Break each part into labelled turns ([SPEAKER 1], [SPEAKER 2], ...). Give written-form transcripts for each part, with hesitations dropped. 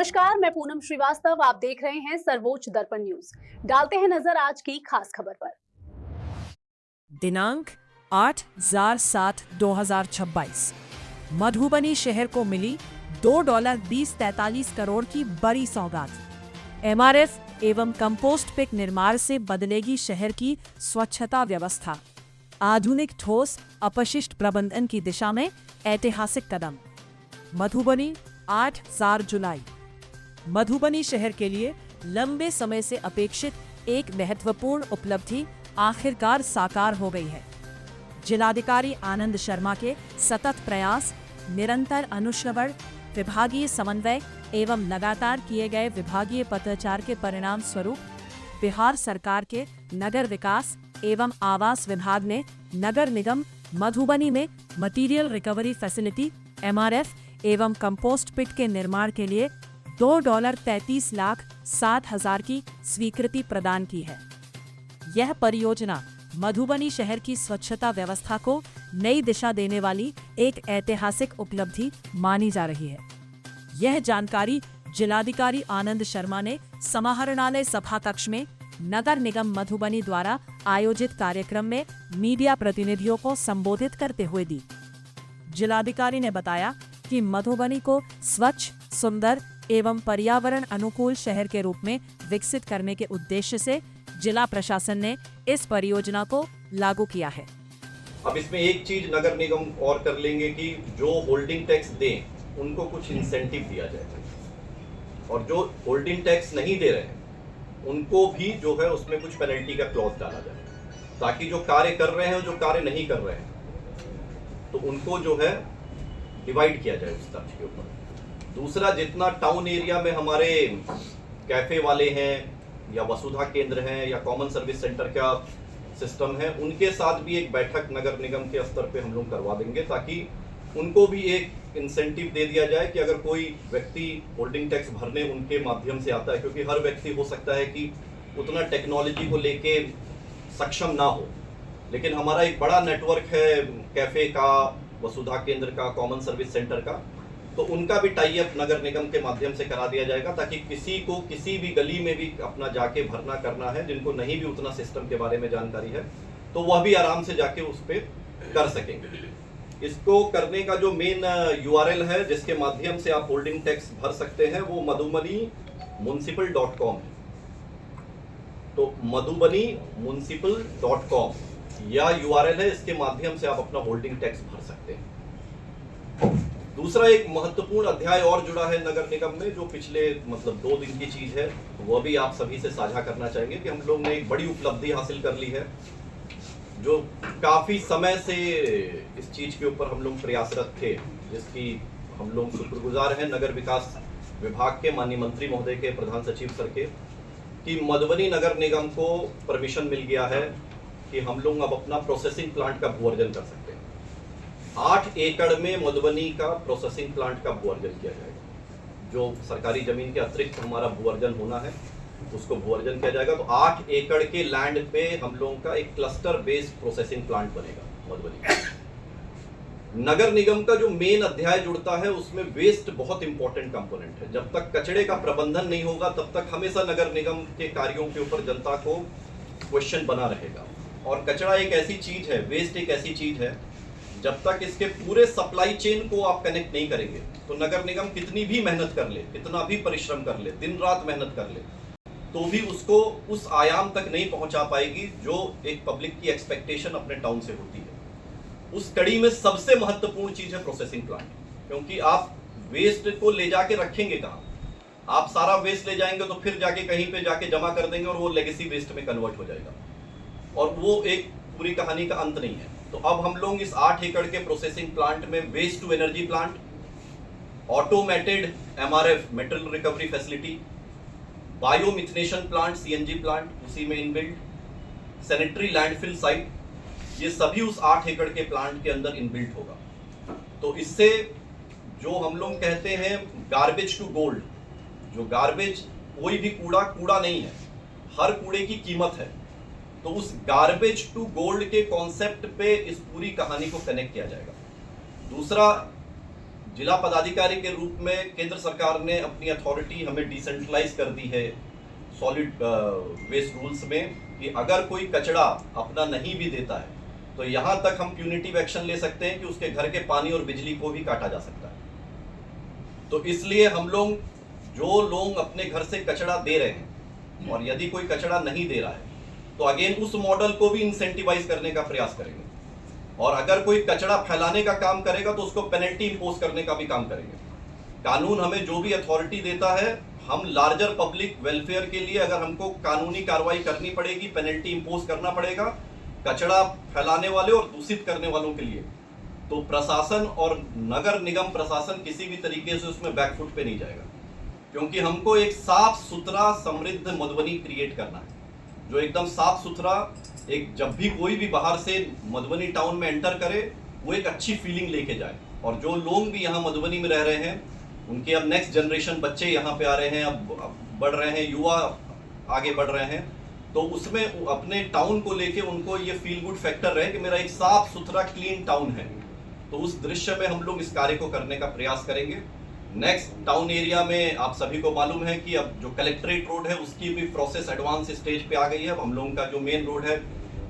[SPEAKER 1] नमस्कार, मैं पूनम श्रीवास्तव। आप देख रहे हैं सर्वोच्च दर्पण न्यूज। डालते हैं नजर आज की खास खबर पर।
[SPEAKER 2] दिनांक 8/7/2026 मधुबनी शहर को मिली $2.2043 करोड़ की बड़ी सौगात। एमआरएफ एवं कंपोस्ट पिट निर्माण से बदलेगी शहर की स्वच्छता व्यवस्था। आधुनिक ठोस अपशिष्ट प्रबंधन की दिशा में ऐतिहासिक कदम। मधुबनी 8 जुलाई। मधुबनी शहर के लिए लंबे समय से अपेक्षित एक महत्वपूर्ण उपलब्धि आखिरकार साकार हो गई है। जिलाधिकारी आनंद शर्मा के सतत प्रयास, निरंतर अनुश्रवण, विभागीय समन्वय एवं लगातार किए गए विभागीय पत्राचार के परिणाम स्वरूप बिहार सरकार के नगर विकास एवं आवास विभाग ने नगर निगम मधुबनी में मटीरियल रिकवरी फैसिलिटी एमआरएफ एवं कंपोस्ट पिट के निर्माण के लिए $2.33,07,000 की स्वीकृति प्रदान की है। यह परियोजना मधुबनी शहर की स्वच्छता व्यवस्था को नई दिशा देने वाली एक ऐतिहासिक उपलब्धि मानी जा रही है। यह जानकारी जिलाधिकारी आनंद शर्मा ने समाहरणालय सभा कक्ष में नगर निगम मधुबनी द्वारा आयोजित कार्यक्रम में मीडिया प्रतिनिधियों को संबोधित करते हुए दी। जिलाधिकारी ने बताया कि मधुबनी को स्वच्छ, सुंदर एवं पर्यावरण अनुकूल शहर के रूप में विकसित करने के उद्देश्य से जिला प्रशासन ने इस परियोजना को लागू किया है।
[SPEAKER 3] अब इसमें एक चीज नगर निगम और कर लेंगे कि जो होल्डिंग टैक्स दें उनको कुछ इंसेंटिव दिया जाए, और जो होल्डिंग टैक्स नहीं दे रहे हैं उनको भी जो है उसमें कुछ पेनल्टी का क्लॉज डाला जाए, ताकि जो कार्य कर रहे हैं और जो कार्य नहीं कर रहे हैं तो उनको जो है डिवाइड किया जाए उस तर्ज के ऊपर। दूसरा, जितना टाउन एरिया में हमारे कैफे वाले हैं या वसुधा केंद्र हैं या कॉमन सर्विस सेंटर का सिस्टम है, उनके साथ भी एक बैठक नगर निगम के स्तर पे हम लोग करवा देंगे, ताकि उनको भी एक इंसेंटिव दे दिया जाए कि अगर कोई व्यक्ति होल्डिंग टैक्स भरने उनके माध्यम से आता है, क्योंकि हर व्यक्ति हो सकता है कि उतना टेक्नोलॉजी को लेके सक्षम ना हो, लेकिन हमारा एक बड़ा नेटवर्क है कैफे का, वसुधा केंद्र का, कॉमन सर्विस सेंटर का, तो उनका भी टाई अप नगर निगम के माध्यम से करा दिया जाएगा, ताकि किसी को किसी भी गली में भी अपना जाके भरना करना है, जिनको नहीं भी उतना सिस्टम के बारे में जानकारी है, तो वह भी आराम से जाके उस पर कर सकेंगे। इसको करने का जो मेन URL है जिसके माध्यम से आप होल्डिंग टैक्स भर सकते हैं वो madhubanimunicipal.com है। तो madhubanimunicipal.com या URL है, इसके माध्यम से आप अपना होल्डिंग टैक्स भर सकते हैं। दूसरा, एक महत्वपूर्ण अध्याय और जुड़ा है नगर निगम में, जो पिछले 2 दिन की चीज है, वह भी आप सभी से साझा करना चाहेंगे कि हम लोग ने एक बड़ी उपलब्धि हासिल कर ली है, जो काफी समय से इस चीज के ऊपर हम लोग प्रयासरत थे, जिसकी हम लोग शुक्रगुजार हैं नगर विकास विभाग के माननीय मंत्री महोदय के, प्रधान सचिव सर के, कि मधुबनी नगर निगम को परमिशन मिल गया है कि हम लोग अब अपना प्रोसेसिंग प्लांट का भूअर्जन कर सकते हैं। 8 एकड़ में मधुबनी का प्रोसेसिंग प्लांट का भूअर्जन किया जाएगा। जो सरकारी जमीन के अतिरिक्त हमारा भूअर्जन होना है उसको भूअर्जन किया जाएगा। तो 8 एकड़ के लैंड पे हम लोगों का एक क्लस्टर बेस्ड प्रोसेसिंग प्लांट बनेगा मधुबनी। नगर निगम का जो मेन अध्याय जुड़ता है उसमें वेस्ट बहुत इंपॉर्टेंट कंपोनेंट है। जब तक कचरे का प्रबंधन नहीं होगा तब तक हमेशा नगर निगम के कार्यों के ऊपर जनता को क्वेश्चन बना रहेगा। और कचरा एक ऐसी चीज है, वेस्ट एक ऐसी चीज है, जब तक इसके पूरे सप्लाई चेन को आप कनेक्ट नहीं करेंगे तो नगर निगम कितनी भी मेहनत कर ले, कितना भी परिश्रम कर ले, दिन रात मेहनत कर ले, तो भी उसको उस आयाम तक नहीं पहुंचा पाएगी जो एक पब्लिक की एक्सपेक्टेशन अपने टाउन से होती है। उस कड़ी में सबसे महत्वपूर्ण चीज है प्रोसेसिंग प्लांट, क्योंकि आप वेस्ट को ले जाके रखेंगे कहाँ? आप सारा वेस्ट ले जाएंगे तो फिर जाके कहीं पे जाके जमा कर देंगे और वो लेगेसी वेस्ट में कन्वर्ट हो जाएगा, और वो एक पूरी कहानी का अंत नहीं है। तो अब हम लोग इस 8 एकड़ के प्रोसेसिंग प्लांट में waste to energy plant, automated MRF material recovery facility, biomethanation plant CNG plant उसी में इनबिल्ट, सैनिटरी लैंडफिल साइट, ये सभी उस 8 एकड़ के प्लांट के अंदर इनबिल्ट होगा। तो इससे जो हम लोग कहते हैं गार्बेज टू गोल्ड, जो गार्बेज, कोई भी कूड़ा नहीं है, हर कूड़े की कीमत है, तो उस गार्बेज टू गोल्ड के कॉन्सेप्ट पे इस पूरी कहानी को कनेक्ट किया जाएगा। दूसरा, जिला पदाधिकारी के रूप में केंद्र सरकार ने अपनी अथॉरिटी हमें डिसेंट्रलाइज कर दी है सॉलिड वेस्ट रूल्स में, कि अगर कोई कचरा अपना नहीं भी देता है तो यहाँ तक हम प्यूनिटिव एक्शन ले सकते हैं कि उसके घर के पानी और बिजली को भी काटा जा सकता है। तो इसलिए हम लोग जो लोग अपने घर से कचरा दे रहे हैं और यदि कोई कचरा नहीं दे रहा है तो अगेन उस मॉडल को भी इंसेंटिवाइज करने का प्रयास करेंगे, और अगर कोई कचरा फैलाने का काम करेगा तो उसको पेनल्टी इंपोज करने का भी काम करेंगे। कानून हमें जो भी अथॉरिटी देता है, हम लार्जर पब्लिक वेलफेयर के लिए अगर हमको कानूनी कार्रवाई करनी पड़ेगी, पेनल्टी इंपोज करना पड़ेगा कचरा फैलाने वाले और दूषित करने वालों के लिए, तो प्रशासन और नगर निगम प्रशासन किसी भी तरीके से उसमें बैकफुट पे नहीं जाएगा, क्योंकि हमको एक साफ सुथरा समृद्ध मधुबनी क्रिएट करना है, जो एकदम साफ सुथरा, एक जब भी कोई भी बाहर से मधुबनी टाउन में एंटर करे वो एक अच्छी फीलिंग लेके जाए। और जो लोग भी यहाँ मधुबनी में रह रहे हैं, उनके अब नेक्स्ट जनरेशन बच्चे यहाँ पे आ रहे हैं, अब बढ़ रहे हैं, युवा आगे बढ़ रहे हैं, तो उसमें अपने टाउन को लेके उनको ये फील गुड फैक्टर रहे कि मेरा एक साफ सुथरा क्लीन टाउन है। तो उस दृश्य में हम लोग इस कार्य को करने का प्रयास करेंगे। नेक्स्ट टाउन एरिया में आप सभी को मालूम है कि अब जो कलेक्ट्रेट रोड है उसकी भी प्रोसेस एडवांस स्टेज पे आ गई है। अब हम लोगों का जो मेन रोड है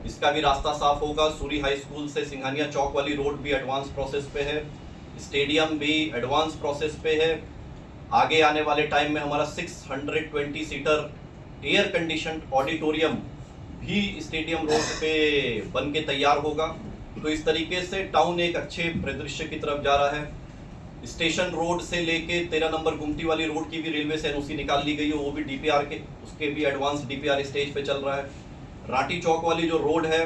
[SPEAKER 3] इसका भी रास्ता साफ होगा। सूरी हाई स्कूल से सिंघानिया चौक वाली रोड भी एडवांस प्रोसेस पे है, स्टेडियम भी एडवांस प्रोसेस पे है। आगे आने वाले टाइम में हमारा 620 सीटर एयर कंडीशन ऑडिटोरियम भी स्टेडियम रोड पे बन के तैयार होगा। तो इस तरीके से टाउन एक अच्छे परिदृश्य की तरफ जा रहा है। स्टेशन रोड से लेके 13 नंबर गुमटी वाली रोड की भी रेलवे से एनओसी निकाल ली गई है, वो भी डीपीआर के उसके भी एडवांस डीपीआर स्टेज पे चल रहा है। राठी चौक वाली जो रोड है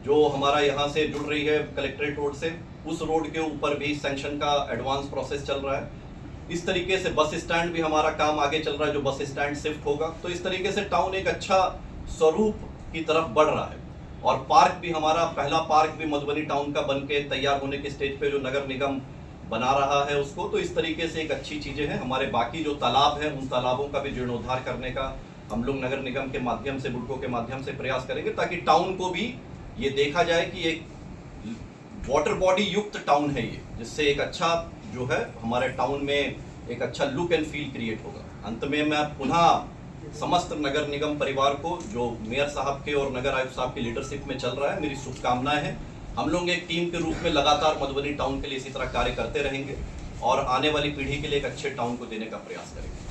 [SPEAKER 3] जो हमारा यहाँ से जुड़ रही है कलेक्ट्रेट रोड से, उस रोड के ऊपर भी सैंक्शन का एडवांस प्रोसेस चल रहा है। इस तरीके से बस स्टैंड भी हमारा काम आगे चल रहा है, जो बस स्टैंड शिफ्ट होगा। तो इस तरीके से टाउन एक अच्छा स्वरूप की तरफ बढ़ रहा है। और पार्क भी हमारा पहला पार्क भी मधुबनी टाउन का बन के तैयार होने के स्टेज पे जो नगर निगम बना रहा है उसको। तो इस तरीके से एक अच्छी चीजें हैं। हमारे बाकी जो तालाब हैं उन तालाबों का भी जीर्णोद्धार करने का हम लोग नगर निगम के माध्यम से, बुडको के माध्यम से प्रयास करेंगे, ताकि टाउन को भी ये देखा जाए कि एक वाटर बॉडी युक्त टाउन है ये, जिससे एक अच्छा जो है हमारे टाउन में एक अच्छा लुक एंड फील क्रिएट होगा। अंत में मैं पुनः समस्त नगर निगम परिवार को, जो मेयर साहब के और नगर आयुक्त साहब की लीडरशिप में चल रहा है, मेरी शुभकामनाएं हैं। हम लोग एक टीम के रूप में लगातार मधुबनी टाउन के लिए इसी तरह कार्य करते रहेंगे और आने वाली पीढ़ी के लिए एक अच्छे टाउन को देने का प्रयास करेंगे।